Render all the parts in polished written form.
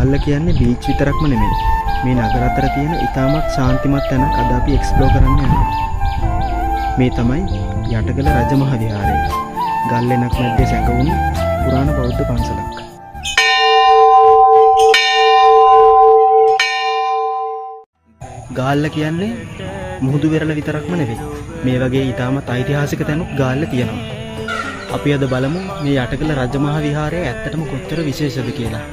ගාල්ල කියන්නේ බීච් විතරක්ම නෙමෙයි. මේ නගර අතර තියෙන ඉතාමත් ශාන්තිමත් තැනක් අද අපි එක්ස්ප්ලෝර් කරන්න යනවා. මේ තමයි යටගල රජමහා විහාරය. ගල්ලෙනක් මැද්දේ සැඟවුණු පුරාණ බෞද්ධ පන්සලක්. ගාල්ල කියන්නේ මුහුදු වෙරළ විතරක්ම නෙවෙයි. මේ වගේ ඉතාමත් ඓතිහාසික තැනුත් ගාල්ල තියෙනවා. අපි අද බලමු මේ යටගල රජමහා විහාරය ඇත්තටම කොච්චර විශේෂද කියලා.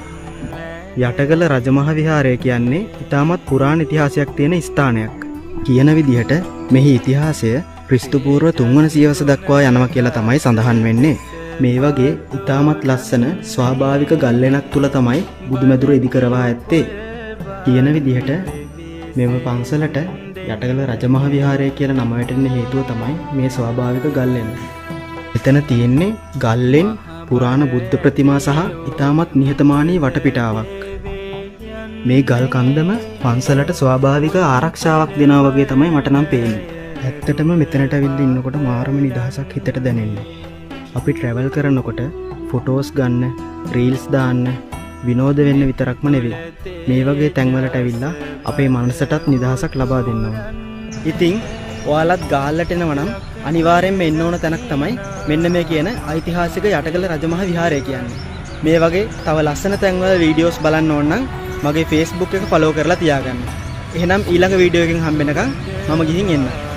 යටගල රජමහා විහාරය කියන්නේ ඉතාමත් පුරාණ ඉතිහාසයක් තියෙන ස්ථානයක්. කියන විදිහට මෙහි ඉතිහාසය ක්‍රිස්තු පූර්ව 3 වන සියවස දක්වා යනවා කියලා තමයි සඳහන් වෙන්නේ. මේ වගේ ඉතාමත් ලස්සන ස්වාභාවික ගල්ලෙනක් තුල තමයි බුදුමැදුර ඉදි කරවා ඇත්තේ. කියන විදිහට මෙම පන්සලට යටගල රජමහා විහාරය කියලා නම වැටෙන්න හේතුව තමයි මේ ස්වාභාවික ගල්ලෙන. එතන තියෙන්නේ ගල්ලෙන් පුරාණ බුද්ධ ප්‍රතිමා සහ ඉතාමත් නිහතමානී වටපිටාවක්. මේ ගල් කන්දම පන්සලට ස්වාභාවික ආරක්ෂාවක් දෙනවා වගේ තමයි මට නම් පේන්නේ. ඇත්තටම මෙතනට ඇවිල්ලා ඉන්නකොට මාරම නිදහසක් හිතට දැනෙන්නේ. අපි ට්‍රැවල් කරනකොට ෆොටෝස් ගන්න, රීල්ස් දාන්න, විනෝද වෙන්න විතරක්ම නෙවෙයි. මේ වගේ තැන්වලට ඇවිල්ලා අපේ මනසටත් නිදහසක් ලබා දෙන්න ඕන. ඉතින් ඔයාලත් ගාල්ලට එනවා නම් අනිවාර්යෙන්ම එන්න ඕන තැනක් තමයි මෙන්න මේ කියන ඓතිහාසික යටගල රජමහා විහාරය කියන්නේ. මේ වගේ තව ලස්සන තැන්වල වීඩියෝස් බලන්න ඕන නම් මගේ Facebook එක ෆලෝ කරලා තියාගන්න. එහෙනම් ඊළඟ වීඩියෝ එකකින් හම්බෙනකම් මම ගිහින් එන්න.